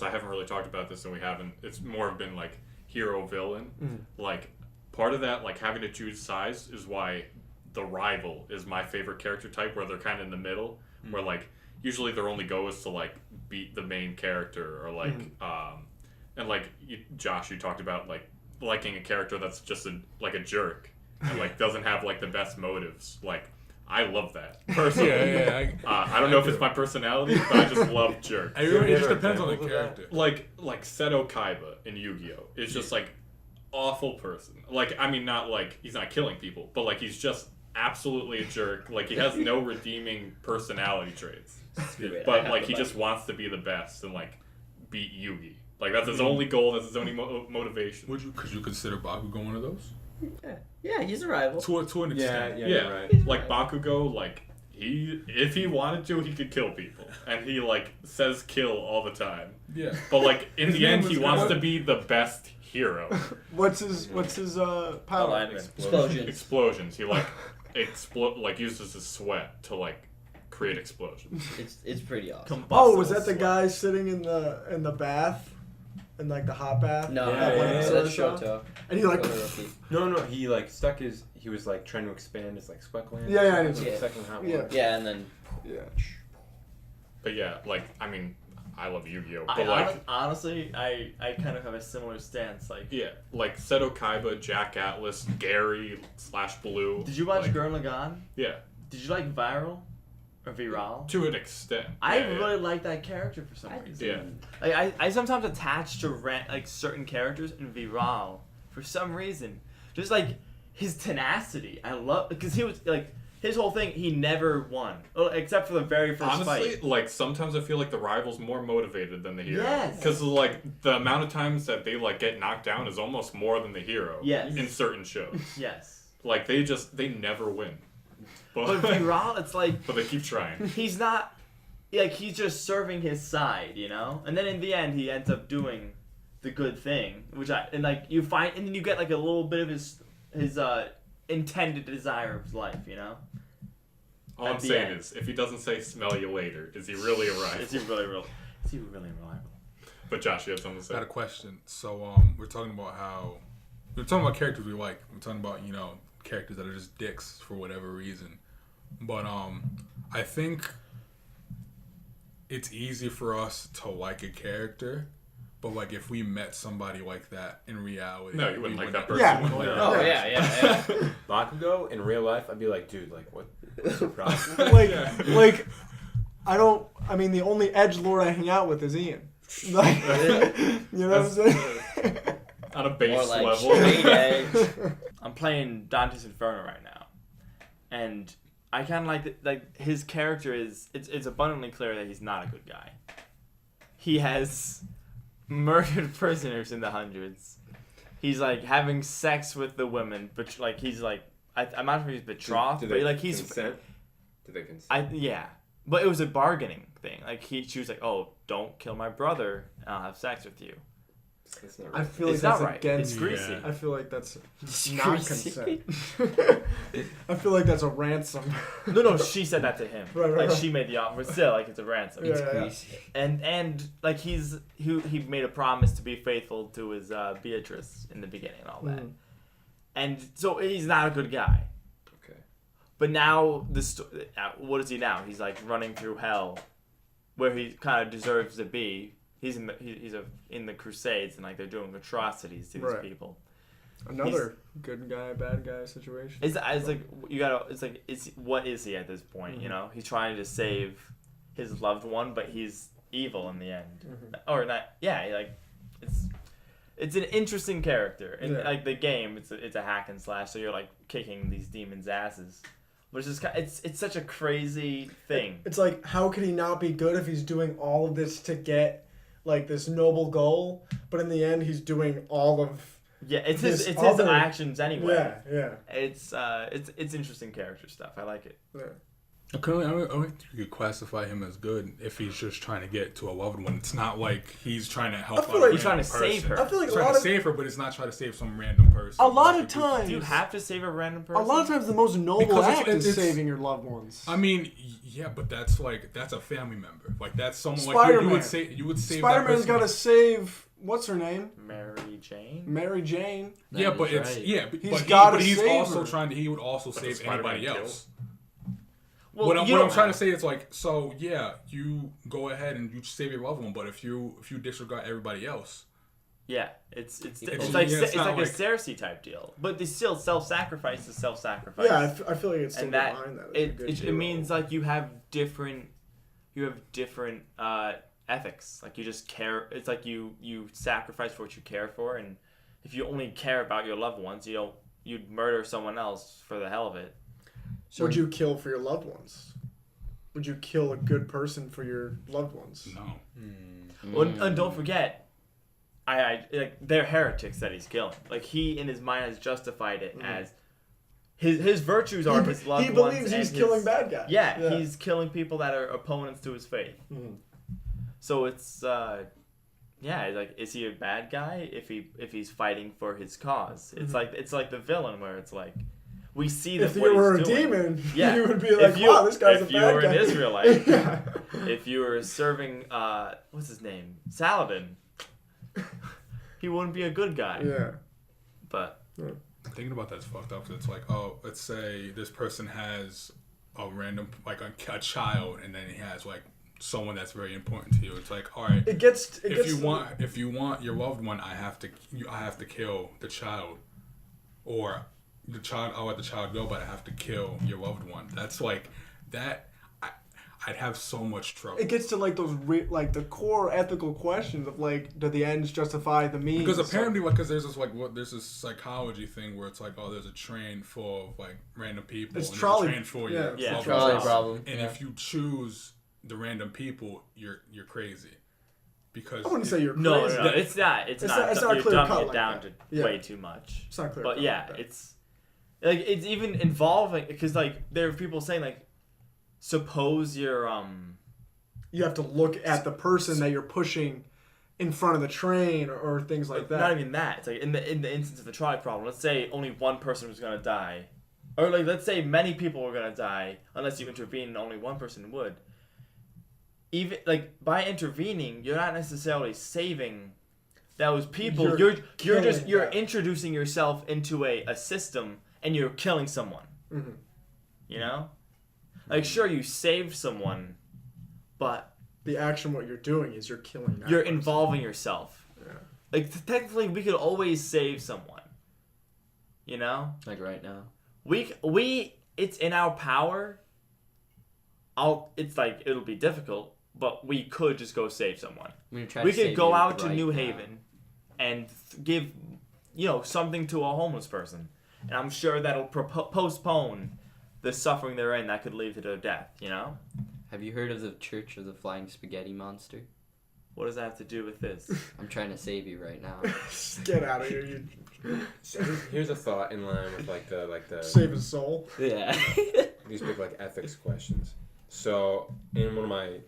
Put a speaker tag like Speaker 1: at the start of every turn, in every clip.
Speaker 1: I haven't really talked about this, and we haven't. It's more been like hero villain. Like part of that, like having to choose sides, is why the rival is my favorite character type, where they're kind of in the middle, where like usually their only goal is to like beat the main character, or like and like Josh, you talked about like liking a character that's just a jerk and like doesn't have like the best motives. Like I love that personally. I don't know if it's my personality, but I just love jerks.
Speaker 2: It just depends on the character.
Speaker 1: Like Seto Kaiba in Yu-Gi-Oh! Is just like awful person. Like I mean, not like he's not killing people, but like he's just absolutely a jerk. Like he has no redeeming personality traits. But like he just wants to be the best and like beat Yugi. Like that's his only goal. That's his only motivation.
Speaker 2: Could you consider Bakugo one of those?
Speaker 3: Yeah, he's a rival.
Speaker 2: To an extent.
Speaker 1: Yeah.
Speaker 4: You're right.
Speaker 1: Like Bakugo, like if he wanted to, he could kill people, and he like says kill all the time.
Speaker 2: Yeah.
Speaker 1: But like in the end, he wants to be the best hero.
Speaker 5: What's his power?
Speaker 1: Explosions. He like uses his sweat to like create explosions.
Speaker 3: It's pretty awesome.
Speaker 5: Oh, was that the guy sitting in the bath? In like the hot bath?
Speaker 3: No,
Speaker 4: that's
Speaker 3: Shoto.
Speaker 5: And he like
Speaker 4: No, he like stuck his. He was like trying to expand his like sweat gland.
Speaker 5: Second
Speaker 4: hot
Speaker 5: water.
Speaker 4: water.
Speaker 3: Yeah, and then
Speaker 1: But yeah, like I mean, I love Yu-Gi-Oh!
Speaker 6: I
Speaker 1: But like
Speaker 6: honestly, I kind of have a similar stance. Like,
Speaker 1: yeah, like Seto Kaiba, Jack Atlas, Gary / Blue.
Speaker 6: did you watch
Speaker 1: like,
Speaker 6: Gurren Lagann?
Speaker 1: Yeah,
Speaker 6: Did you like Viral or Viral?
Speaker 1: to an extent.
Speaker 6: I
Speaker 1: Yeah,
Speaker 6: really like that character for some reason.
Speaker 1: Yeah.
Speaker 6: Like I sometimes attach to like certain characters in Viral for some reason. Just like his tenacity, I love because he was like his whole thing. He never won, except for the very first
Speaker 1: Honestly,
Speaker 6: fight.
Speaker 1: like sometimes I feel like the rival's more motivated than the hero.
Speaker 6: Yes.
Speaker 1: Because like the amount of times that they like get knocked down is almost more than the hero.
Speaker 6: Yes.
Speaker 1: In certain shows.
Speaker 6: Yes.
Speaker 1: Like they never win.
Speaker 6: But Viral, it's like
Speaker 1: but they keep trying.
Speaker 6: he's not like he's just serving his side, you know. And then in the end, he ends up doing the good thing, you find, and then you get like a little bit of his intended desire of his life, you know.
Speaker 1: All I'm saying is, if he doesn't say "smell you later," is he really a rival?
Speaker 6: Is he really reliable?
Speaker 1: But Josh, you have something to say?
Speaker 2: I got a question. So we're talking about characters we like. We're talking about characters that are just dicks for whatever reason. But I think it's easy for us to like a character, but like if we met somebody like that in reality,
Speaker 1: no, you wouldn't like that person.
Speaker 5: Yeah.
Speaker 3: Oh yeah.
Speaker 4: Bakugo in real life, I'd be like, dude, like what's the problem?
Speaker 5: like I mean the only edgelord I hang out with is Ian. Like, you know what I'm saying?
Speaker 1: On a base
Speaker 3: like
Speaker 1: level.
Speaker 6: I'm playing Dante's Inferno right now, and I kind of like his character is it's abundantly clear that he's not a good guy. He has murdered prisoners in the hundreds. He's like having sex with the women, but like he's like I'm not sure if he's betrothed, but like he's
Speaker 4: consent? Did they consent?
Speaker 6: Yeah, but it was a bargaining thing. Like she was like, "Oh, don't kill my brother, and I'll have sex with you."
Speaker 4: That's not right.
Speaker 5: I feel like
Speaker 6: It's
Speaker 5: that's
Speaker 6: not right.
Speaker 5: against.
Speaker 6: It's greasy.
Speaker 5: I feel like that's not
Speaker 6: Greasy.
Speaker 5: consent. I feel like that's a ransom.
Speaker 6: No, she said that to him.
Speaker 5: Right.
Speaker 6: She made the offer, but still, like it's a ransom.
Speaker 5: Yeah.
Speaker 6: And like he made a promise to be faithful to his Beatrice in the beginning and all that. And so he's not a good guy.
Speaker 4: Okay.
Speaker 6: But now what is he now? He's like running through hell, where he kind of deserves to be. He's in the Crusades, and like they're doing atrocities to these people.
Speaker 5: Another good guy, bad guy situation.
Speaker 6: It's like you gotta. It's like what is he at this point? You know, he's trying to save his loved one, but he's evil in the end, or not? Yeah, like it's an interesting character, and like the game, it's a hack and slash, so you're like kicking these demons' asses. Which is it's such a crazy thing.
Speaker 5: It's like, how could he not be good if he's doing all of this to get like this noble goal, but in the end he's doing all of
Speaker 6: it's his actions anyway.
Speaker 5: Yeah.
Speaker 6: It's interesting character stuff. I like it.
Speaker 5: Yeah.
Speaker 2: I don't think you could classify him as good if he's just trying to get to a loved one. It's not like he's trying to help.
Speaker 5: I feel like
Speaker 6: he's trying to save her.
Speaker 5: I feel like
Speaker 2: He's
Speaker 5: a
Speaker 2: trying
Speaker 5: lot
Speaker 2: to
Speaker 5: of
Speaker 2: save her, but it's not trying to save some random person.
Speaker 5: a lot of times.
Speaker 6: Do you have to save a random person?
Speaker 5: A lot of times, the most noble
Speaker 2: Because
Speaker 5: act
Speaker 2: it's-
Speaker 5: is saving your loved ones.
Speaker 2: I mean, yeah, but that's a family member. Like that's someone like
Speaker 5: Spider-Man.
Speaker 2: you would save.
Speaker 5: Spider-Man's got to save. What's her name?
Speaker 6: Mary Jane.
Speaker 5: Mary Jane.
Speaker 2: Yeah,
Speaker 7: That
Speaker 2: but
Speaker 7: is
Speaker 2: it's
Speaker 7: right.
Speaker 2: but he's
Speaker 5: save
Speaker 2: also
Speaker 5: her.
Speaker 2: trying to. He would also
Speaker 1: But
Speaker 2: save
Speaker 1: does Spider-Man
Speaker 2: anybody
Speaker 1: kill?
Speaker 2: else.
Speaker 6: Well,
Speaker 2: What I'm
Speaker 6: you don't
Speaker 2: trying to
Speaker 6: have-
Speaker 2: say is like, so yeah, you go ahead and you save your loved one, but if you disregard everybody else,
Speaker 6: Yeah, it's
Speaker 2: It's-
Speaker 6: like
Speaker 2: yeah, it's not
Speaker 6: a
Speaker 2: like-
Speaker 6: Cersei type deal, but they still self-sacrifice is self-sacrifice.
Speaker 5: Yeah, I feel like it's still
Speaker 6: and that
Speaker 5: behind that.
Speaker 6: it means like you have different ethics. Like you just care. It's like you sacrifice for what you care for, and if you only care about your loved ones, you'd murder someone else for the hell of it.
Speaker 5: Would you kill for your loved ones? Would you kill a good person for your loved ones?
Speaker 2: no.
Speaker 6: Well, and don't forget, I like they're heretics that he's killing. Like he in his mind has justified it as his virtues are his loved
Speaker 5: He
Speaker 6: ones.
Speaker 5: believes
Speaker 6: and
Speaker 5: he's
Speaker 6: his-
Speaker 5: killing bad guys.
Speaker 6: Yeah, he's killing people that are opponents to his faith.
Speaker 5: Mhm.
Speaker 6: So it's like is he a bad guy if he's fighting for his cause? It's like the villain where it's like we see that
Speaker 5: If
Speaker 6: what
Speaker 5: you were a
Speaker 6: he's doing.
Speaker 5: demon,
Speaker 6: Yeah.
Speaker 5: you would be like, wow, this guy's a
Speaker 6: if
Speaker 5: bad
Speaker 6: you were
Speaker 5: guy.
Speaker 6: an Israelite,
Speaker 5: Yeah.
Speaker 6: if you were serving what's his name, Saladin, he wouldn't be a good guy.
Speaker 5: Yeah.
Speaker 6: But
Speaker 2: Thinking about that's fucked up. 'Cause it's like, oh, let's say this person has a random like a child, and then he has like someone that's very important to you. It's like, all right,
Speaker 5: It gets.
Speaker 2: if you want your loved one, I have to kill the child, or the child. I'll let the child go, but I have to kill your loved one. That's like that. I'd have so much trouble.
Speaker 5: It gets to like those the core ethical questions of like, do the ends justify the means?
Speaker 2: Because apparently, because there's this psychology thing where it's like, oh, there's a train full of like random people.
Speaker 5: It's
Speaker 2: and
Speaker 5: trolley-
Speaker 2: there's a train full of
Speaker 5: yeah,
Speaker 2: your
Speaker 5: it's
Speaker 6: Yeah,
Speaker 2: loved
Speaker 7: trolley
Speaker 2: ones.
Speaker 7: problem.
Speaker 2: And
Speaker 7: Yeah.
Speaker 2: if you choose the random people, you're crazy. Because
Speaker 5: I wouldn't say you're crazy.
Speaker 6: no, it's not. It's not.
Speaker 5: It's not
Speaker 6: You're
Speaker 5: clear
Speaker 6: dumbing
Speaker 5: cut
Speaker 6: it
Speaker 5: like
Speaker 6: down
Speaker 5: that.
Speaker 6: to
Speaker 5: Yeah.
Speaker 6: way too much.
Speaker 5: It's not clear.
Speaker 6: But
Speaker 5: cut
Speaker 6: yeah,
Speaker 5: like that.
Speaker 6: it's like it's even involving because like there are people saying like, suppose you're
Speaker 5: you have to look at the person that you're pushing in front of the train or things like that.
Speaker 6: Not even that. It's like in the instance of the trolley problem. Let's say only one person was gonna die, or like let's say many people were gonna die unless you intervene and only one person would. Even like by intervening, you're not necessarily saving those people. You're
Speaker 5: killing them.
Speaker 6: introducing yourself into a system and you're killing someone.
Speaker 5: Mhm.
Speaker 6: You know, like sure you saved someone, but
Speaker 5: The action, what you're doing is you're killing. That
Speaker 6: you're
Speaker 5: person.
Speaker 6: involving yourself.
Speaker 5: Yeah.
Speaker 6: Like technically, we could always save someone. You know,
Speaker 7: Like right now.
Speaker 6: we it's in our power. It's like it'll be difficult, but we could just go save someone.
Speaker 7: I'm gonna try
Speaker 6: We
Speaker 7: to
Speaker 6: could
Speaker 7: save
Speaker 6: go
Speaker 7: you
Speaker 6: out to
Speaker 7: right
Speaker 6: New
Speaker 7: now.
Speaker 6: Haven and give, something to a homeless person, and I'm sure that'll postpone the suffering they're in that could lead to their death. You know,
Speaker 7: Have you heard of the Church of the Flying Spaghetti Monster?
Speaker 6: what does that have to do with this?
Speaker 7: I'm trying to save you right now.
Speaker 5: Get out of here! You
Speaker 4: So here's a thought in line with the
Speaker 5: save his soul.
Speaker 7: Yeah.
Speaker 4: these big like ethics questions. So in one of my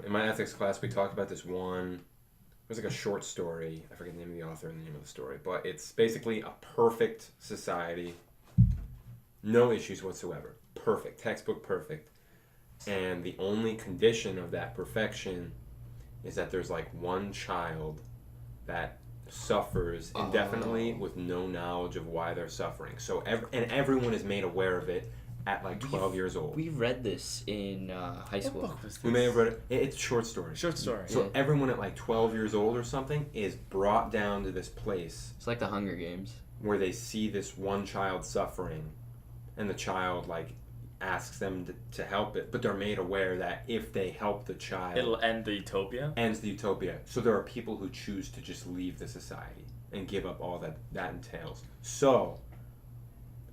Speaker 4: in my ethics class, we talked about this one. It was like a short story. I forget the name of the author and the name of the story, but it's basically a perfect society, no issues whatsoever, perfect, textbook perfect, and the only condition of that perfection is that there's like one child that suffers indefinitely with no knowledge of why they're suffering. So everyone is made aware of it at like 12 years old.
Speaker 7: We read this in high school.
Speaker 4: We may have read it. It's a short story.
Speaker 6: Short story.
Speaker 4: So
Speaker 7: Yeah.
Speaker 4: everyone at like 12 years old or something is brought down to this place
Speaker 7: It's like the Hunger Games.
Speaker 4: where they see this one child suffering, and the child like asks them to help it, but they're made aware that if they help the child,
Speaker 6: It'll end the utopia.
Speaker 4: ends the utopia. So there are people who choose to just leave the society and give up all that entails. So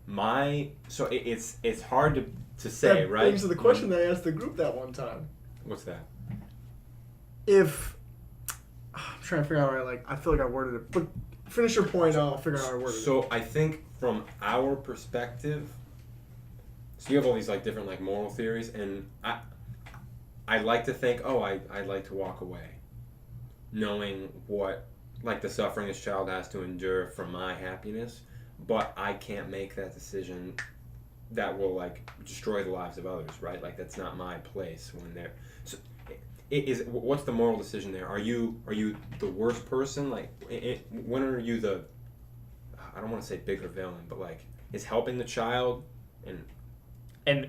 Speaker 4: it's hard to say,
Speaker 5: That
Speaker 4: right?
Speaker 5: brings to the question that I asked the group that one time.
Speaker 4: What's that?
Speaker 5: If I'm trying to figure out how I feel like I worded it, but finish your point. I'll figure out how I worded it.
Speaker 4: So I think from our perspective, So you have all these like different like moral theories, and I like to think, I'd like to walk away, knowing what like the suffering this child has to endure for my happiness, but I can't make that decision that will like destroy the lives of others, right? Like that's not my place when they're. So, what's the moral decision there? Are you the worst person? Like, when are you the? I don't want to say bigger villain, but like, is helping the child
Speaker 6: and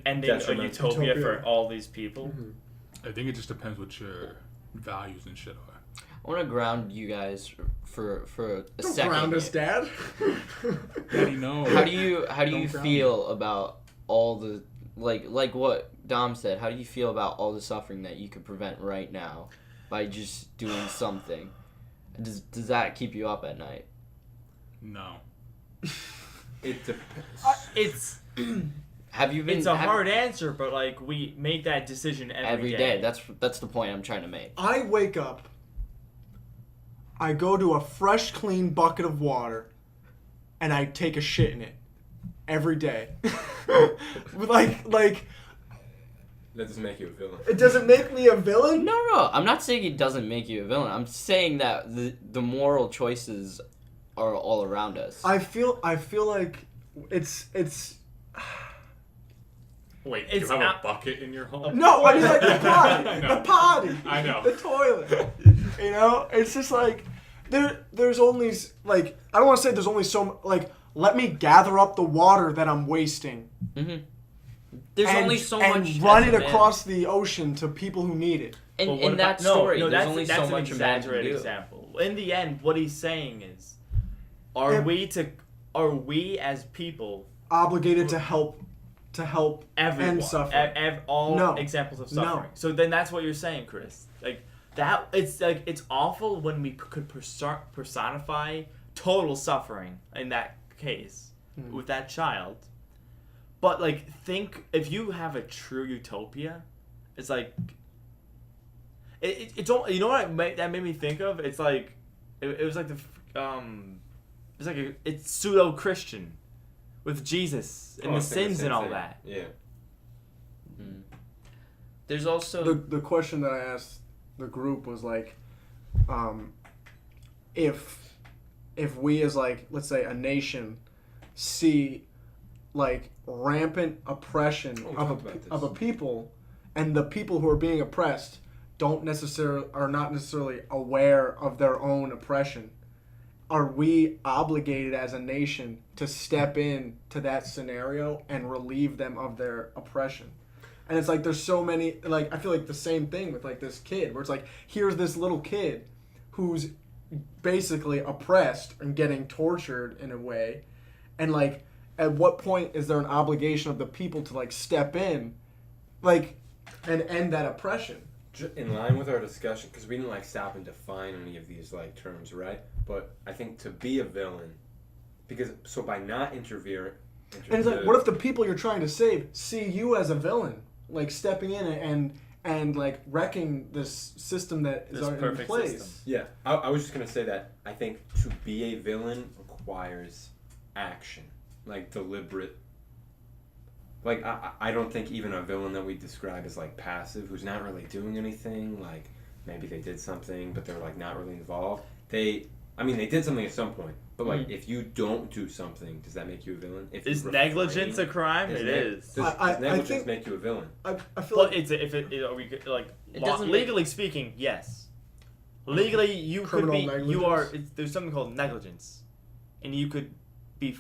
Speaker 6: ending a utopia for all these people.
Speaker 2: I think it just depends what your values and shit are.
Speaker 7: I want to ground you guys for a
Speaker 5: Don't
Speaker 7: second.
Speaker 5: ground us, Dad.
Speaker 2: Daddy, no.
Speaker 7: How do you
Speaker 2: Don't ground
Speaker 7: feel about all the like what Dom said? How do you feel about all the suffering that you could prevent right now by just doing something? Does that keep you up at night?
Speaker 2: No.
Speaker 4: it depends.
Speaker 6: It's
Speaker 7: Have you been?
Speaker 6: it's a hard answer, but like we make that decision
Speaker 7: every day. That's the point I'm trying to make.
Speaker 5: I wake up, I go to a fresh, clean bucket of water, and I take a shit in it every day. like
Speaker 4: That doesn't make you a villain.
Speaker 5: it doesn't make me a villain.
Speaker 7: No. I'm not saying it doesn't make you a villain. I'm saying that the moral choices are all around us.
Speaker 5: I feel like it's.
Speaker 1: Wait,
Speaker 6: It's
Speaker 1: you have
Speaker 6: not-
Speaker 1: a bucket in your home?
Speaker 5: No, I mean like the potty,
Speaker 1: I know.
Speaker 5: the potty,
Speaker 1: I know.
Speaker 5: the toilet. You know, it's just like there's only like I don't want to say there's only so like let me gather up the water that I'm wasting.
Speaker 7: Mm-hmm. There's
Speaker 5: and,
Speaker 7: only so
Speaker 5: and
Speaker 7: much.
Speaker 5: run
Speaker 7: as
Speaker 5: it
Speaker 7: a man.
Speaker 5: across the ocean to people who need it.
Speaker 7: In,
Speaker 6: But what
Speaker 7: in that
Speaker 6: about-
Speaker 7: story,
Speaker 6: no,
Speaker 7: there's
Speaker 6: that's,
Speaker 7: only
Speaker 6: that's
Speaker 7: so
Speaker 6: an
Speaker 7: much a man can
Speaker 6: exaggerated
Speaker 7: do.
Speaker 6: example. In the end, what he's saying is, are we as people
Speaker 5: Obligated to help
Speaker 6: everyone,
Speaker 5: end suffering.
Speaker 6: all
Speaker 5: No.
Speaker 6: examples of
Speaker 5: No.
Speaker 6: suffering? So then that's what you're saying, Chris. Like that, it's awful when we could personify total suffering in that case with that child. But like, think if you have a true utopia, it's like it's all, you know what that made me think of? It's like it was like it's like it's pseudo Christian with Jesus and
Speaker 4: Oh, I
Speaker 6: the
Speaker 4: think
Speaker 6: sins
Speaker 4: same
Speaker 6: and all
Speaker 4: thing.
Speaker 6: that.
Speaker 4: Yeah.
Speaker 7: There's also
Speaker 5: The question that I asked the group was like, if we as like let's say a nation see like rampant oppression
Speaker 4: Oh, we
Speaker 5: of
Speaker 4: talked about this.
Speaker 5: of a people, and the people who are being oppressed are not necessarily aware of their own oppression, are we obligated as a nation to step in to that scenario and relieve them of their oppression? And it's like there's so many, like I feel like the same thing with like this kid where it's like here's this little kid who's basically oppressed and getting tortured in a way, and like at what point is there an obligation of the people to like step in like and end that oppression?
Speaker 4: In line with our discussion, because we didn't like stop and define any of these like terms, right? But I think to be a villain, because so by not interfering,
Speaker 5: And it's like, what if the people you're trying to save see you as a villain, like stepping in and like wrecking this system that is
Speaker 6: This
Speaker 5: already in
Speaker 6: perfect
Speaker 5: place?
Speaker 6: system.
Speaker 4: Yeah, I was just gonna say that I think to be a villain requires action, like deliberate. Like I don't think even a villain that we describe as like passive, who's not really doing anything. Like maybe they did something, but they're like not really involved. They did something at some point, but like if you don't do something, does that make you a villain? If you
Speaker 6: Is
Speaker 4: refrain-
Speaker 6: negligence a crime? It is.
Speaker 4: Does
Speaker 5: I
Speaker 4: negligence
Speaker 5: think-
Speaker 4: make you a villain?
Speaker 5: I feel
Speaker 6: Well,
Speaker 5: like
Speaker 6: it's if it are we like
Speaker 7: It doesn't make-
Speaker 6: legally speaking, yes. Legally, you could
Speaker 5: Criminal
Speaker 6: be. You are.
Speaker 5: negligence?
Speaker 6: There's something called negligence, and you could be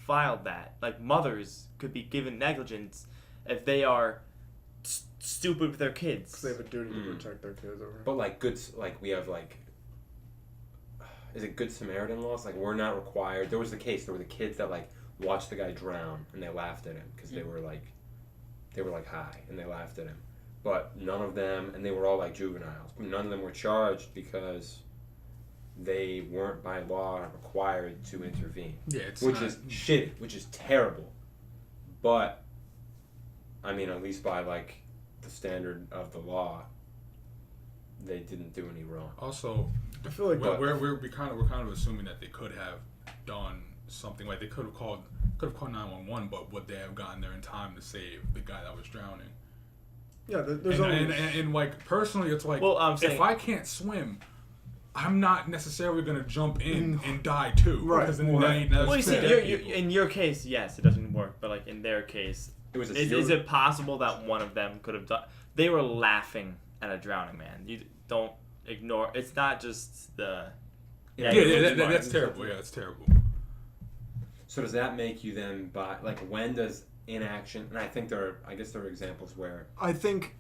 Speaker 6: filed that. Like mothers could be given negligence if they are stupid with their kids.
Speaker 5: they have a duty to protect their kids over.
Speaker 4: But like we have like, is it Good Samaritan laws? Like we're not required. There was the kids that like watched the guy drown and they laughed at him because they were like high and they laughed at him. But none of them, and they were all like juveniles. None of them were charged because they weren't by law required to intervene.
Speaker 2: Yeah, it's
Speaker 4: Which
Speaker 2: not-
Speaker 4: is shitty, which is terrible. But I mean, at least by like the standard of the law, they didn't do any wrong.
Speaker 2: Also,
Speaker 5: I feel like
Speaker 2: we're kind of assuming that they could have done something, like they could have could have called 911, but would they have gotten there in time to save the guy that was drowning?
Speaker 5: Yeah, there's
Speaker 2: And like personally, it's like if I can't swim, I'm not necessarily gonna jump in and die too.
Speaker 5: Right.
Speaker 2: Because then
Speaker 6: Well, you see, in your case, yes, it doesn't work. But like in their case, is it possible that one of them could have done? They were laughing at a drowning man. You don't ignore. It's not just the.
Speaker 2: That's terrible. Yeah, that's terrible.
Speaker 4: So does that make you then buy? Like, when does inaction? And I guess there are examples where.
Speaker 5: I think,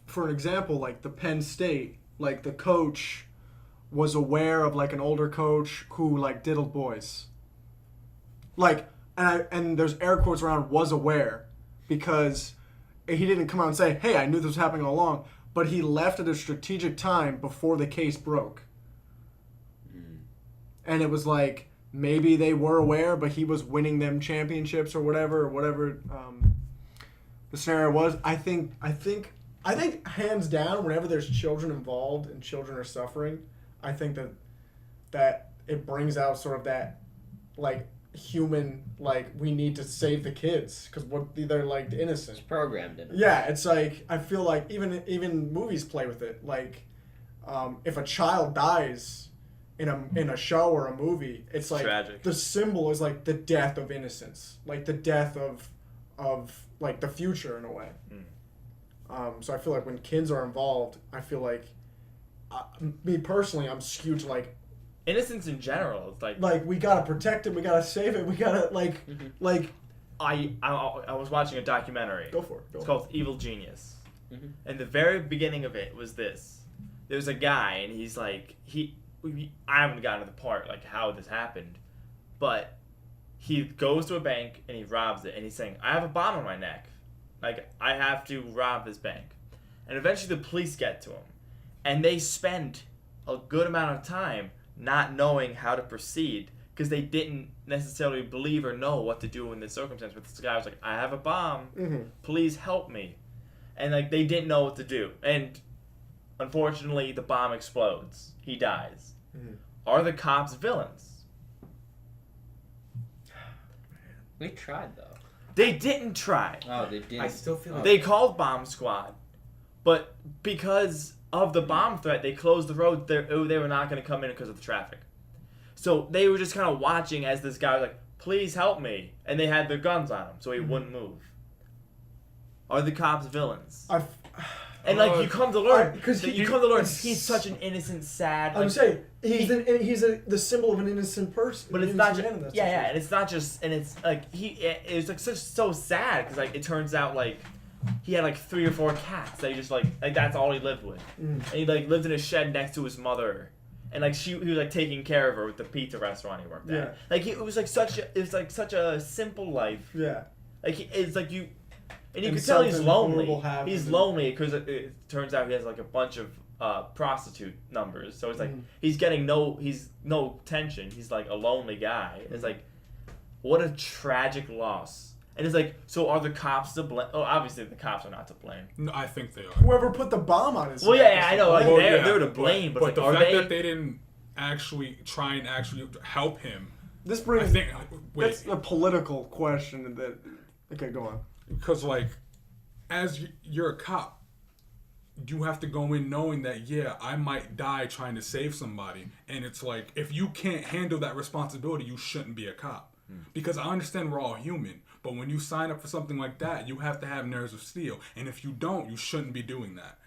Speaker 5: for an example, like the Penn State, like the coach was aware of like an older coach who like diddled boys. Like, and there's air quotes around was aware, because he didn't come out and say, "Hey, I knew this was happening all along," but he left at a strategic time before the case broke. And it was like, maybe they were aware, but he was winning them championships or whatever the scenario was. I think hands down, whenever there's children involved and children are suffering, I think that it brings out sort of that like human, like, we need to save the kids because they're like innocent.
Speaker 3: It's programmed in.
Speaker 5: Yeah, it's like, I feel like even movies play with it. Like, if a child dies in a show or a movie, it's like
Speaker 6: tragic.
Speaker 5: The symbol is like the death of innocence, like the death of like the future in a way. So I feel like when kids are involved, I feel like me personally, I'm skewed to like
Speaker 6: Innocence in general. It's
Speaker 5: like we gotta protect it, we gotta save it, we gotta like
Speaker 6: I was watching a documentary.
Speaker 5: Go for it.
Speaker 6: It's called Evil Genius. And the very beginning of it was this. There's a guy, and he's like, I haven't gotten to the part like how this happened, but he goes to a bank and he robs it, and he's saying, I have a bomb on my neck, like I have to rob this bank. And eventually the police get to him, and they spend a good amount of time not knowing how to proceed because they didn't necessarily believe or know what to do in this circumstance. But this guy was like, I have a bomb, please help me. And like they didn't know what to do, and unfortunately the bomb explodes, he dies. Are the cops villains?
Speaker 3: We tried though.
Speaker 6: They didn't try.
Speaker 3: Oh, they didn't.
Speaker 4: I still feel like
Speaker 6: They called bomb squad, but because of the bomb threat, they closed the road. They were not going to come in because of the traffic. So they were just kind of watching as this guy was like, please help me. And they had their guns on him, so he wouldn't move. Are the cops villains? And like you come to learn, because he's such an innocent, sad.
Speaker 5: I'm saying he's the symbol of an innocent person.
Speaker 6: But it's not just and it's not just, and it's like it's like so sad because like it turns out like he had like 3 or 4 cats that he just like that's all he lived with, and he like lived in a shed next to his mother, and like he was like taking care of her with the pizza restaurant he worked at.
Speaker 5: Yeah.
Speaker 6: Like it was like such a simple life.
Speaker 5: Yeah.
Speaker 6: Like it's like you. And you
Speaker 5: And
Speaker 6: can tell he's
Speaker 5: something
Speaker 6: lonely.
Speaker 5: horrible happened.
Speaker 6: He's lonely because it turns out he has like a bunch of prostitute numbers. So it's like he's getting no attention. He's like a lonely guy. It's like, what a tragic loss. And it's like, so are the cops to blame? Oh, obviously the cops are not to blame.
Speaker 2: No, I think they are.
Speaker 5: Whoever put the bomb on his
Speaker 6: Well, yeah, I know. Like
Speaker 2: Well,
Speaker 6: they're to blame, but like,
Speaker 2: the
Speaker 6: are
Speaker 2: fact
Speaker 6: they?
Speaker 2: that they didn't actually try and actually help him.
Speaker 5: This
Speaker 2: I
Speaker 5: brings
Speaker 2: think.
Speaker 5: that's a political question that. Okay, go on.
Speaker 2: Because like, as you're a cop, you have to go in knowing that I might die trying to save somebody, and it's like if you can't handle that responsibility, you shouldn't be a cop. Because I understand we're all human, but when you sign up for something like that, you have to have nerves of steel, and if you don't, you shouldn't be doing that.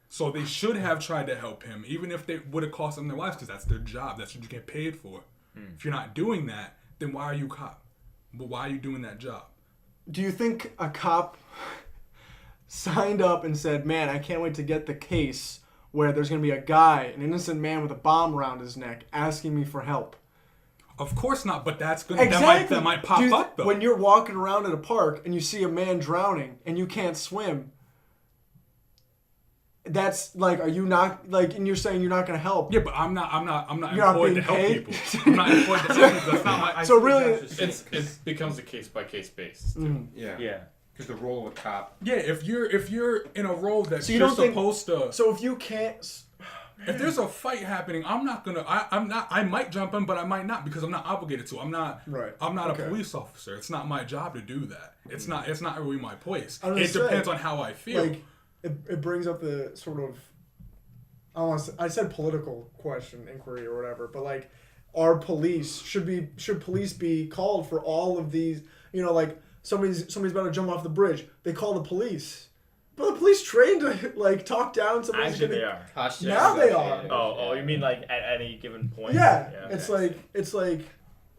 Speaker 2: So they should have tried to help him, even if they would have cost them their lives, because that's their job. That's what you get paid for. If you're not doing that, then why are you a cop? But why are you doing that job?
Speaker 5: Do you think a cop signed up and said, man, I can't wait to get the case where there's going to be a guy, an innocent man with a bomb around his neck, asking me for help?
Speaker 2: Of course not, but that's gonna
Speaker 5: Exactly.
Speaker 2: that might pop up though.
Speaker 5: When you're walking around at a park and you see a man drowning and you can't swim, that's like, are you not like? And you're saying you're not going to help?
Speaker 2: Yeah, but I'm not
Speaker 5: You're not
Speaker 2: employed
Speaker 5: being
Speaker 2: to help
Speaker 5: paid?
Speaker 2: people. I'm not employed to help people. That's not my.
Speaker 5: So really,
Speaker 1: It becomes a case by case basis.
Speaker 4: Yeah. Because the role of a cop.
Speaker 2: Yeah, if you're in a role that
Speaker 5: So you
Speaker 2: you're
Speaker 5: don't think-
Speaker 2: supposed to.
Speaker 5: so if you can't,
Speaker 2: if there's a fight happening, I'm not gonna. I might jump in, but I might not because I'm not obligated to. I'm not.
Speaker 5: Right.
Speaker 2: I'm not
Speaker 5: Okay.
Speaker 2: a police officer. It's not my job to do that. It's not. It's not really my place.
Speaker 5: I was
Speaker 2: It
Speaker 5: gonna say,
Speaker 2: depends on how I feel.
Speaker 5: Like, it brings up the sort of, I said political question, inquiry, or whatever, but like, should police be called for all of these? You know, like somebody's about to jump off the bridge, they call the police. But the police trained to like talk down somebody's
Speaker 6: Actually,
Speaker 5: gonna.
Speaker 6: they are.
Speaker 7: Hostage
Speaker 5: Now they
Speaker 7: negotiators,
Speaker 6: Oh,
Speaker 7: yeah.
Speaker 6: you mean like at any given point?
Speaker 5: Yeah,
Speaker 6: Yeah.
Speaker 5: it's like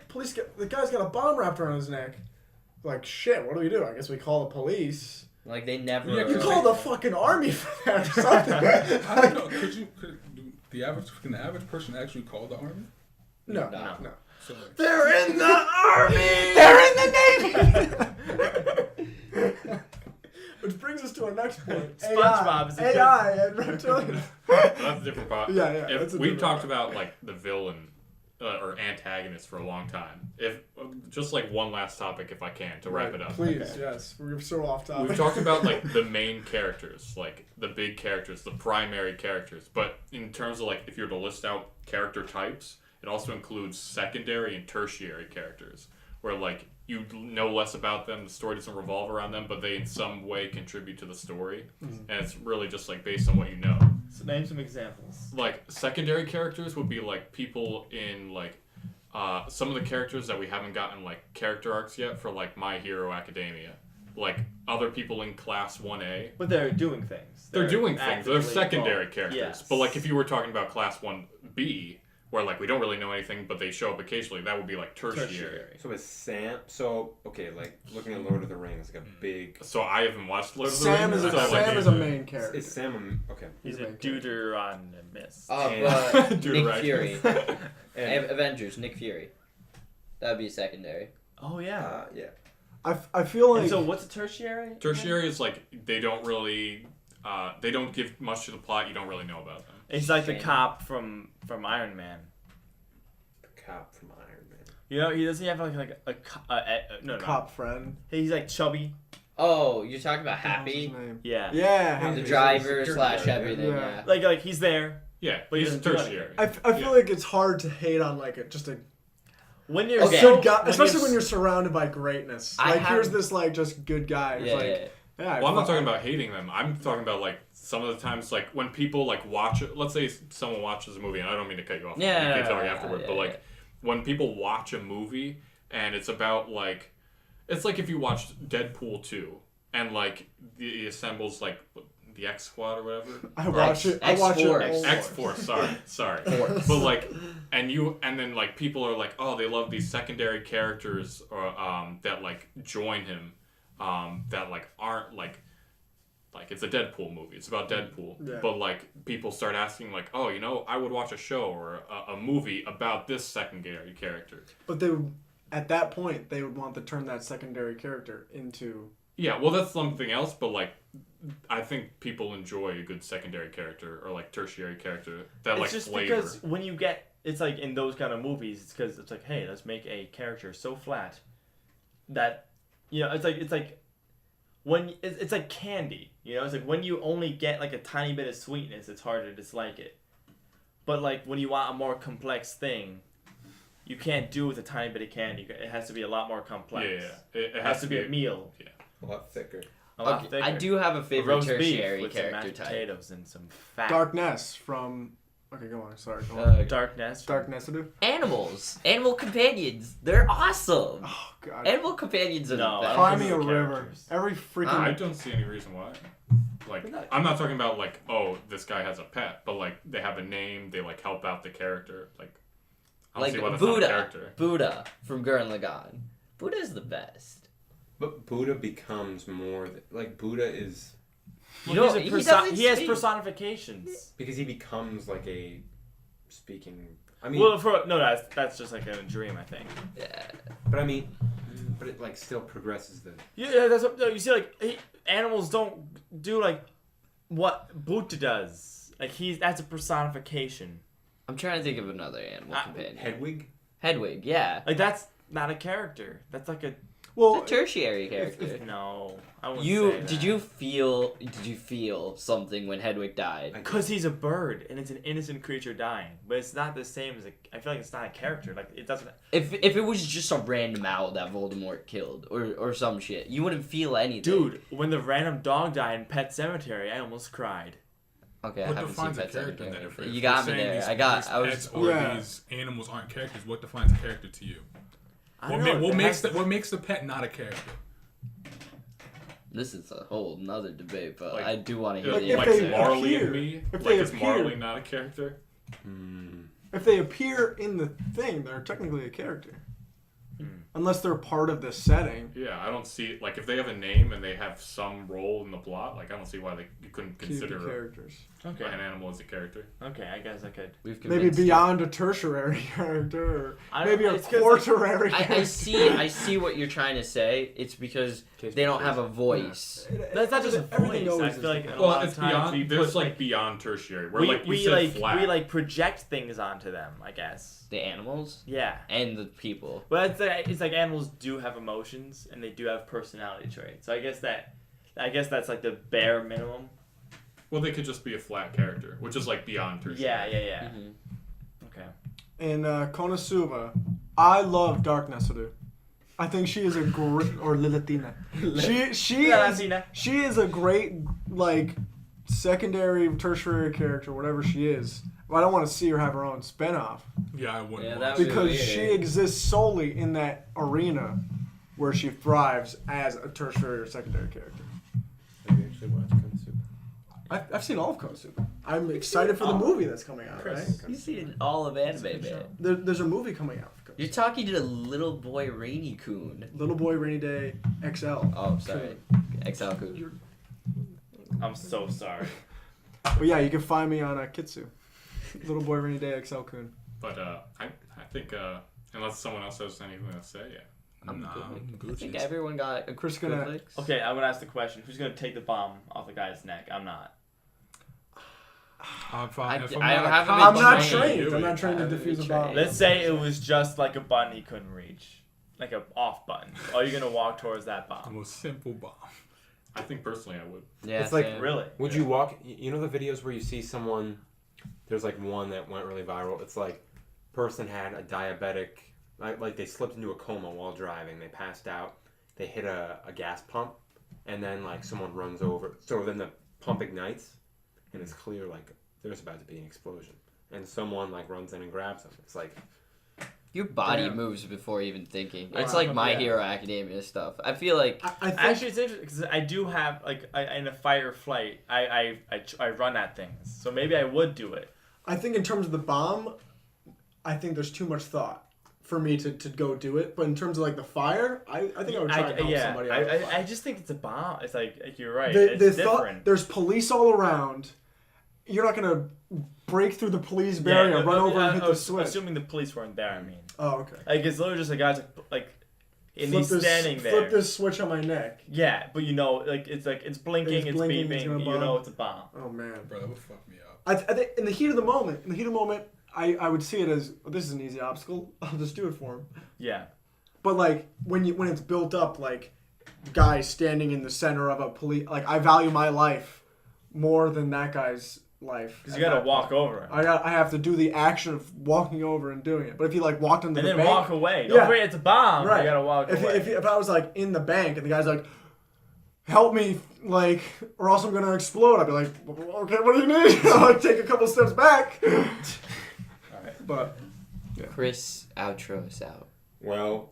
Speaker 5: police. The guy's got a bomb wrapped around his neck. Like shit. What do we do? I guess we call the police.
Speaker 7: Like they never.
Speaker 2: Yeah,
Speaker 5: You call the fucking army for that or something.
Speaker 2: I don't know. Could can the average person actually call the army?
Speaker 5: No.
Speaker 7: No.
Speaker 2: So like,
Speaker 6: They're in the army.
Speaker 5: They're in the Navy. Which brings us to our next point.
Speaker 6: SpongeBob is a
Speaker 5: AI and reptilians.
Speaker 1: That's a different part.
Speaker 5: Yeah,
Speaker 1: If
Speaker 5: that's a
Speaker 1: we
Speaker 5: different
Speaker 1: talked
Speaker 5: part.
Speaker 1: about like the villain or antagonist for a long time. If just like one last topic, if I can, to wrap it up.
Speaker 5: Please, yes. We're so off topic.
Speaker 1: We've talked about like the main characters, like the big characters, the primary characters. But in terms of like if you were to list out character types, it also includes secondary and tertiary characters, where like you know less about them, the story doesn't revolve around them, but they in some way contribute to the story, and it's really just like based on what you know.
Speaker 6: So name some examples.
Speaker 1: Like secondary characters would be like people in like some of the characters that we haven't gotten like character arcs yet for like My Hero Academia, like other people in Class 1A.
Speaker 6: But they're doing things.
Speaker 1: They're doing things. They're
Speaker 6: actively
Speaker 1: secondary
Speaker 6: involved.
Speaker 1: characters.
Speaker 6: Yes.
Speaker 1: But like if you were talking about Class 1B, where like we don't really know anything, but they show up occasionally, that would be like tertiary.
Speaker 4: So is Sam? So okay, like looking at Lord of the Rings, like a big.
Speaker 1: So I haven't watched Lord of the
Speaker 5: Sam
Speaker 1: Rings.
Speaker 5: is
Speaker 1: so, like,
Speaker 5: Sam is a main character.
Speaker 4: Is Sam okay?
Speaker 6: He's
Speaker 5: He's
Speaker 6: a
Speaker 5: a main
Speaker 6: Deuteronomist.
Speaker 1: Dude,
Speaker 7: Nick
Speaker 1: right.
Speaker 7: Fury.
Speaker 4: And,
Speaker 7: Avengers, Nick Fury. That'd be secondary.
Speaker 6: Oh yeah.
Speaker 4: yeah.
Speaker 5: I feel like
Speaker 6: And so what's a tertiary?
Speaker 1: Tertiary is like they don't really, they don't give much to the plot. You don't really know about them.
Speaker 6: He's like the
Speaker 7: Shane.
Speaker 6: cop from Iron Man.
Speaker 4: The cop from Iron Man.
Speaker 6: You know, he doesn't have no.
Speaker 5: cop friend.
Speaker 6: He's like chubby.
Speaker 7: Oh, you're talking about
Speaker 5: What's his
Speaker 7: Happy?
Speaker 5: name?
Speaker 6: Yeah.
Speaker 5: Yeah.
Speaker 7: The
Speaker 4: He's
Speaker 7: driver
Speaker 4: a
Speaker 7: slash
Speaker 4: security
Speaker 7: everything,
Speaker 5: guard,
Speaker 7: yeah.
Speaker 6: Like he's there.
Speaker 1: Yeah,
Speaker 6: But he
Speaker 1: he's a
Speaker 6: doesn't do
Speaker 1: tertiary.
Speaker 5: I feel like it's hard to hate on like just a
Speaker 6: When you're
Speaker 7: Okay.
Speaker 6: so
Speaker 5: good guy,
Speaker 6: when
Speaker 5: especially when you're surrounded by greatness.
Speaker 7: I
Speaker 5: Like here's
Speaker 7: have-
Speaker 5: this like just good guy. It's
Speaker 7: Yeah,
Speaker 5: like,
Speaker 7: yeah.
Speaker 5: yeah.
Speaker 1: Well, I'm not talking about hating them. I'm talking about like some of the times, like when people like watch it. Let's say someone watches a movie, and I don't mean to cut you off.
Speaker 7: Yeah,
Speaker 1: you keep talking
Speaker 7: yeah,
Speaker 1: afterward.
Speaker 7: yeah,
Speaker 1: But like
Speaker 7: yeah.
Speaker 1: when people watch a movie, and it's about like, it's like if you watched Deadpool 2, and like he assembles like the X Squad or whatever.
Speaker 5: I watch it. I watch
Speaker 7: X-Force.
Speaker 5: it.
Speaker 1: X Force, sorry. But like, and then like people are like, oh, they love these secondary characters or that like join him, that like aren't like it's a Deadpool movie. It's about Deadpool,
Speaker 5: Yeah.
Speaker 1: but like people start asking like, oh, you know, I would watch a show or a movie about this secondary character.
Speaker 5: But they would, at that point, they would want to turn that secondary character into.
Speaker 1: Yeah, well, that's something else, but like. I think people enjoy a good secondary character or like tertiary character that
Speaker 6: it's
Speaker 1: like
Speaker 6: just
Speaker 1: flavor.
Speaker 6: because when you get it's like in those kind of movies, it's because it's like, hey, let's make a character so flat that it's like when it's like candy, it's like when you only get like a tiny bit of sweetness, it's hard to dislike it. But like when you want a more complex thing, you can't do with a tiny bit of candy. It has to be a lot more complex.
Speaker 1: Yeah. It
Speaker 6: It has to be a meal.
Speaker 1: Yeah.
Speaker 4: A lot thicker.
Speaker 6: A lot
Speaker 7: Okay,
Speaker 6: thicker.
Speaker 7: I do have a
Speaker 6: A
Speaker 7: favorite
Speaker 6: roast beef
Speaker 7: tertiary
Speaker 6: with some
Speaker 7: character
Speaker 6: mashed
Speaker 7: type.
Speaker 6: potatoes and some fat.
Speaker 5: Darkness from. Okay, go on. Sorry. Go on.
Speaker 6: Darkness.
Speaker 5: Darkness to do.
Speaker 7: Animals. Animal companions. They're awesome.
Speaker 5: Oh God.
Speaker 7: Animal companions are
Speaker 6: No,
Speaker 7: the best.
Speaker 5: Cry me a
Speaker 6: the
Speaker 5: river.
Speaker 6: characters.
Speaker 5: Every freaking.
Speaker 1: I don't see any reason why. Like, I'm not talking about like, oh, this guy has a pet, but like they have a name, they like help out the character. Like, I don't
Speaker 7: Like
Speaker 1: see why that's not a
Speaker 7: Buddha.
Speaker 1: character.
Speaker 7: Buddha from Gurren Lagann. Buddha's the best.
Speaker 4: But Buddha becomes more like Buddha is
Speaker 7: You know,
Speaker 6: He's a
Speaker 7: he doesn't
Speaker 6: he has
Speaker 7: speak.
Speaker 6: personifications.
Speaker 4: because he becomes like a speaking. I mean,
Speaker 6: Well, that's just like a dream, I think.
Speaker 7: Yeah.
Speaker 4: but it like still progresses the.
Speaker 6: Yeah, that's what, no, you see. Like animals don't do like what Buddha does. Like that's a personification.
Speaker 7: I'm trying to think of another animal companion.
Speaker 4: Hedwig.
Speaker 7: Hedwig, yeah.
Speaker 6: Like that's not a character. That's like a
Speaker 5: Well,
Speaker 7: It's a tertiary character.
Speaker 6: No, I wouldn't
Speaker 7: You
Speaker 6: say
Speaker 7: did you feel something when Hedwig died?
Speaker 6: Because he's a bird and it's an innocent creature dying, but it's not the same as I feel like it's not a character. Like it doesn't.
Speaker 7: If it was just a random owl that Voldemort killed or some shit, you wouldn't feel anything.
Speaker 6: Dude, when the random dog died in Pet Cemetery, I almost cried.
Speaker 7: Okay, I
Speaker 2: What
Speaker 7: haven't seen
Speaker 2: defines a
Speaker 7: Pet
Speaker 2: character
Speaker 7: Sematary.
Speaker 2: then? If
Speaker 7: You got
Speaker 2: we're
Speaker 7: me
Speaker 2: saying
Speaker 7: there.
Speaker 2: these-
Speaker 7: I
Speaker 2: these
Speaker 7: was.
Speaker 2: pets or
Speaker 5: Yeah.
Speaker 2: these animals aren't characters. What defines a character to you?
Speaker 6: I
Speaker 2: What,
Speaker 6: don't know,
Speaker 2: what
Speaker 6: it
Speaker 2: makes
Speaker 6: has-
Speaker 2: what makes the pet not a character?
Speaker 7: This is a whole nother debate, but
Speaker 1: Like-
Speaker 7: I do want to hear
Speaker 5: Like,
Speaker 7: the
Speaker 5: if
Speaker 1: Like
Speaker 5: they
Speaker 7: answer.
Speaker 1: Marley
Speaker 5: appear-
Speaker 1: and me.
Speaker 5: if
Speaker 1: Like
Speaker 5: they
Speaker 1: is
Speaker 5: appear-
Speaker 1: Marley not a character?
Speaker 5: if they appear in the thing, they're technically a character. Unless they're part of the setting.
Speaker 1: Yeah, I don't see like if they have a name and they have some role in the plot. Like I don't see why you couldn't
Speaker 5: Keep
Speaker 1: consider
Speaker 5: the characters.
Speaker 6: Okay.
Speaker 1: an animal as a character.
Speaker 6: Okay, I guess I could.
Speaker 7: We've
Speaker 5: Maybe
Speaker 7: convinced you.
Speaker 5: beyond a tertiary character, or
Speaker 6: I don't-
Speaker 5: maybe a
Speaker 6: it's 'cause, like,
Speaker 5: quarterary character.
Speaker 7: I see what you're trying to say. It's because they don't have a voice.
Speaker 6: That's not just a
Speaker 5: Everything
Speaker 6: voice. I
Speaker 5: always
Speaker 6: feel
Speaker 5: is
Speaker 6: like
Speaker 5: the
Speaker 6: a
Speaker 5: voice.
Speaker 6: lot
Speaker 1: Well,
Speaker 6: of
Speaker 1: it's
Speaker 6: times
Speaker 1: beyond.
Speaker 6: we
Speaker 1: There's
Speaker 6: put,
Speaker 1: like beyond tertiary. Where
Speaker 6: we
Speaker 1: like you
Speaker 6: we
Speaker 1: said
Speaker 6: like
Speaker 1: flat.
Speaker 6: we like project things onto them. I guess.
Speaker 7: The animals
Speaker 6: Yeah.
Speaker 7: and the people.
Speaker 6: But it's like animals do have emotions and they do have personality traits. So I guess that's like the bare minimum.
Speaker 1: Well, they could just be a flat character, which is like beyond tertiary.
Speaker 6: Yeah.
Speaker 7: Mhm.
Speaker 6: Okay.
Speaker 5: In Konosuba, I love Dark Nesudu. I think she is a great, or Lilitina. She is a great like secondary, tertiary character, whatever she is. But I don't want to see her have her own spinoff
Speaker 2: Yeah, I wouldn't.
Speaker 3: Yeah,
Speaker 2: want
Speaker 3: that
Speaker 2: to.
Speaker 3: would
Speaker 5: because
Speaker 3: weird.
Speaker 5: she exists solely in that arena where she thrives as a tertiary or secondary character.
Speaker 4: Have you actually watched Konosuba?
Speaker 5: I've seen all of Konosuba. I'm excited for the movie that's coming out. Right?
Speaker 7: You see all of anime, man.
Speaker 5: There's a movie coming out. For
Speaker 7: You're
Speaker 5: Konosuba.
Speaker 7: talking to the little boy Rainy Coon.
Speaker 5: Little Boy Rainy Day XL.
Speaker 7: Oh, sorry. XL Coon.
Speaker 6: I'm so sorry.
Speaker 5: But yeah, you can find me on Kitsu. Little Boy Rainy Day XL Kun.
Speaker 1: But I think unless someone else has anything to say, yeah.
Speaker 7: I'm
Speaker 2: Nah,
Speaker 7: good.
Speaker 2: I'm
Speaker 7: I think
Speaker 2: Gucci.
Speaker 7: everyone got a
Speaker 5: Chris
Speaker 7: good
Speaker 5: gonna-
Speaker 7: licks.
Speaker 6: Okay, I'm gonna ask the question: who's gonna take the bomb off the guy's neck? I'm not.
Speaker 2: If
Speaker 7: I
Speaker 2: I'm
Speaker 7: haven't
Speaker 2: not
Speaker 7: been
Speaker 2: a cop,
Speaker 5: I'm not
Speaker 7: trained.
Speaker 5: trained. I'm not trained to
Speaker 7: I haven't
Speaker 5: defuse a
Speaker 7: been
Speaker 5: bomb.
Speaker 7: trained.
Speaker 6: Let's say it was just like a button he couldn't reach, like a off button. Are you gonna walk towards that
Speaker 2: the
Speaker 6: bomb?
Speaker 2: most simple bomb.
Speaker 1: I think personally I would.
Speaker 7: Yeah,
Speaker 4: It's like
Speaker 7: same.
Speaker 6: Really?
Speaker 4: Would you walk? You know the videos where you see someone? There's like one that went really viral. It's like person had a diabetic, like they slipped into a coma while driving. They passed out. They hit a gas pump, and then like someone runs over. So then the pump ignites, and it's clear like there's about to be an explosion, and someone like runs in and grabs them. It's like
Speaker 7: Your body
Speaker 5: Damn.
Speaker 7: moves before even thinking.
Speaker 5: Wow.
Speaker 7: It's like My
Speaker 6: Yeah.
Speaker 7: Hero Academia stuff. I feel like
Speaker 5: I think
Speaker 6: Actually, it's interesting because I do have like in a fight or flight, I run at things, so maybe I would do it.
Speaker 5: I think in terms of the bomb, I think there's too much thought for me to go do it. But in terms of like the fire, I think I would try and help somebody out. with the
Speaker 6: I
Speaker 5: fire.
Speaker 6: just think it's a bomb. It's like you're right.
Speaker 5: The
Speaker 6: It's
Speaker 5: thought,
Speaker 6: different.
Speaker 5: there's police all around. You're not gonna break through the police barrier,
Speaker 6: Yeah,
Speaker 5: run over and hit the
Speaker 6: was
Speaker 5: switch.
Speaker 6: Assuming the police weren't there, I mean.
Speaker 5: Oh, okay.
Speaker 6: Like it's literally just a guy's like, and he's standing there.
Speaker 5: Flip this switch on my neck.
Speaker 6: Yeah, but you know, like it's blinking, it's
Speaker 5: blinking, it's
Speaker 6: beeping.
Speaker 5: gonna
Speaker 6: You
Speaker 5: bomb.
Speaker 6: know, it's a bomb.
Speaker 5: Oh man.
Speaker 2: Bro, that would fuck me up.
Speaker 5: I think in the heat of the moment, I would see it as this is an easy obstacle. I'll just do it for him.
Speaker 6: Yeah.
Speaker 5: But like when it's built up, like guy standing in the center of a police, like I value my life more than that guy's life.
Speaker 6: Because you gotta walk over him.
Speaker 5: I have to do the action of walking over and doing it. But if he like walked into
Speaker 6: And
Speaker 5: the
Speaker 6: then
Speaker 5: bank,
Speaker 6: walk away. Don't
Speaker 5: Yeah.
Speaker 6: worry, it's a bomb.
Speaker 5: right?
Speaker 6: You gotta walk away.
Speaker 5: If I was like in the bank and the guy's like, help me, like, or else I'm gonna explode. I'd be like, okay, what do you need? I'll take a couple steps back.
Speaker 6: Alright.
Speaker 5: But
Speaker 7: Chris outro us out.
Speaker 4: well,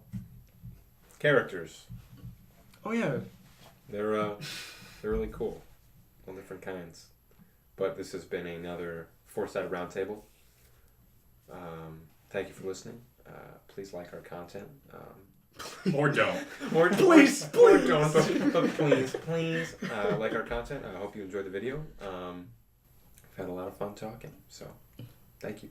Speaker 4: characters.
Speaker 5: oh yeah,
Speaker 4: They're really cool, all different kinds. But this has been another four-sided roundtable. Thank you for listening. Please like our content.
Speaker 1: Or don't.
Speaker 4: Or
Speaker 5: Please,
Speaker 4: or
Speaker 5: please.
Speaker 4: don't, but please like our content. I hope you enjoyed the video. I've had a lot of fun talking. So, thank you.